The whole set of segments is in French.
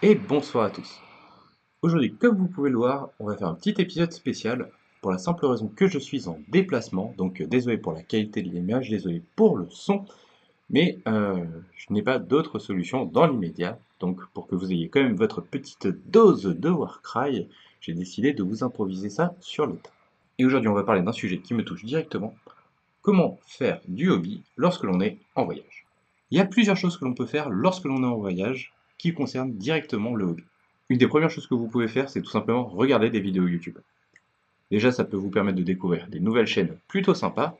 Et bonsoir à tous. Aujourd'hui, comme vous pouvez le voir, on va faire un petit épisode spécial pour la simple raison que je suis en déplacement, donc désolé pour la qualité de l'image, désolé pour le son, mais je n'ai pas d'autre solution dans l'immédiat. Donc pour que vous ayez quand même votre petite dose de Warcry, j'ai décidé de vous improviser ça sur le tas. Et aujourd'hui, on va parler d'un sujet qui me touche directement, comment faire du hobby lorsque l'on est en voyage. Il y a plusieurs choses que l'on peut faire lorsque l'on est en voyage qui concernent directement le hobby. Une des premières choses que vous pouvez faire, c'est tout simplement regarder des vidéos YouTube. Déjà, ça peut vous permettre de découvrir des nouvelles chaînes plutôt sympas,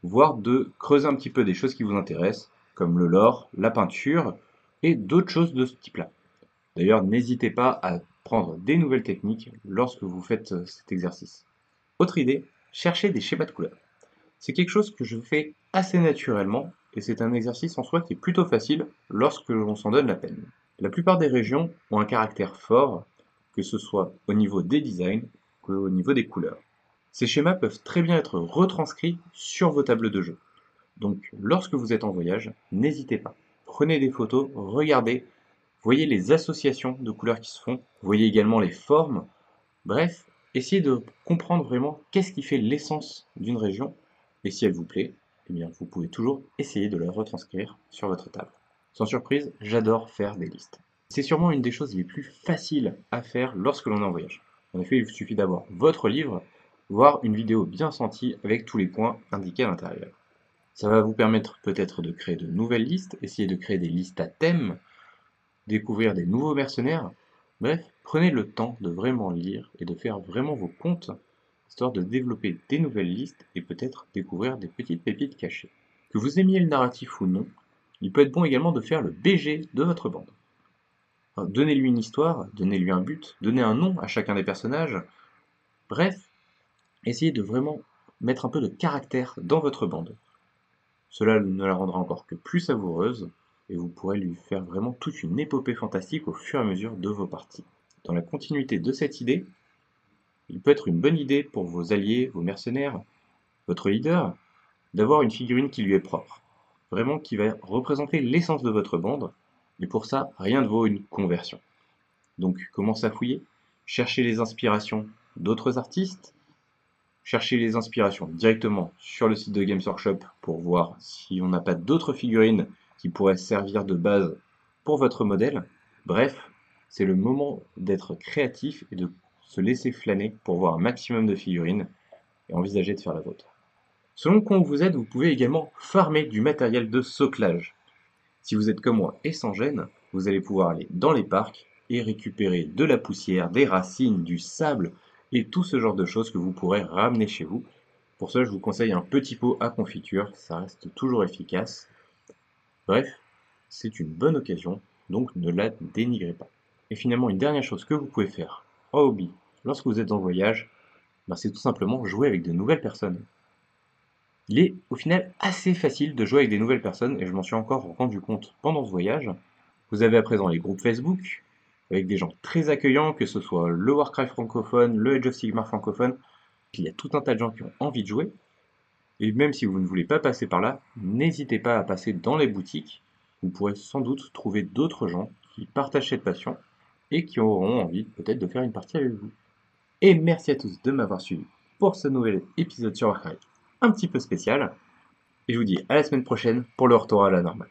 voire de creuser un petit peu des choses qui vous intéressent, comme le lore, la peinture et d'autres choses de ce type-là. D'ailleurs, n'hésitez pas à prendre des nouvelles techniques lorsque vous faites cet exercice. Autre idée, cherchez des schémas de couleurs. C'est quelque chose que je fais assez naturellement et c'est un exercice en soi qui est plutôt facile lorsque l'on s'en donne la peine. La plupart des régions ont un caractère fort, que ce soit au niveau des designs qu'au niveau des couleurs. Ces schémas peuvent très bien être retranscrits sur vos tables de jeu. Donc lorsque vous êtes en voyage, n'hésitez pas. Prenez des photos, regardez, voyez les associations de couleurs qui se font, voyez également les formes. Bref, essayez de comprendre vraiment qu'est-ce qui fait l'essence d'une région et si elle vous plaît, eh bien vous pouvez toujours essayer de la retranscrire sur votre table. Sans surprise, j'adore faire des listes. C'est sûrement une des choses les plus faciles à faire lorsque l'on est en voyage. En effet, il vous suffit d'avoir votre livre, voire une vidéo bien sentie avec tous les points indiqués à l'intérieur. Ça va vous permettre peut-être de créer de nouvelles listes, essayer de créer des listes à thème, découvrir des nouveaux mercenaires. Bref, prenez le temps de vraiment lire et de faire vraiment vos comptes, histoire de développer des nouvelles listes et peut-être découvrir des petites pépites cachées. Que vous aimiez le narratif ou non, il peut être bon également de faire le BG de votre bande. Alors, donnez-lui une histoire, donnez-lui un but, donnez un nom à chacun des personnages. Bref, essayez de vraiment mettre un peu de caractère dans votre bande. Cela ne la rendra encore que plus savoureuse, et vous pourrez lui faire vraiment toute une épopée fantastique au fur et à mesure de vos parties. Dans la continuité de cette idée, il peut être une bonne idée pour vos alliés, vos mercenaires, votre leader, d'avoir une figurine qui lui est propre. Vraiment qui va représenter l'essence de votre bande, et pour ça, rien ne vaut une conversion. Donc commencez à fouiller, cherchez les inspirations d'autres artistes, cherchez les inspirations directement sur le site de Games Workshop pour voir si on n'a pas d'autres figurines qui pourraient servir de base pour votre modèle. Bref, c'est le moment d'être créatif et de se laisser flâner pour voir un maximum de figurines et envisager de faire la vôtre. Selon quand vous êtes, vous pouvez également farmer du matériel de soclage. Si vous êtes comme moi et sans gêne, vous allez pouvoir aller dans les parcs et récupérer de la poussière, des racines, du sable et tout ce genre de choses que vous pourrez ramener chez vous. Pour cela, je vous conseille un petit pot à confiture, ça reste toujours efficace. Bref, c'est une bonne occasion, donc ne la dénigrez pas. Et finalement, une dernière chose que vous pouvez faire en hobby lorsque vous êtes en voyage, c'est tout simplement jouer avec de nouvelles personnes. Il est au final assez facile de jouer avec des nouvelles personnes et je m'en suis encore rendu compte pendant ce voyage. Vous avez à présent les groupes Facebook avec des gens très accueillants, que ce soit le Warcraft francophone, le Age of Sigmar francophone. Il y a tout un tas de gens qui ont envie de jouer. Et même si vous ne voulez pas passer par là, n'hésitez pas à passer dans les boutiques. Vous pourrez sans doute trouver d'autres gens qui partagent cette passion et qui auront envie peut-être de faire une partie avec vous. Et merci à tous de m'avoir suivi pour ce nouvel épisode sur Warcraft un petit peu spécial. Et je vous dis à la semaine prochaine pour le retour à la normale.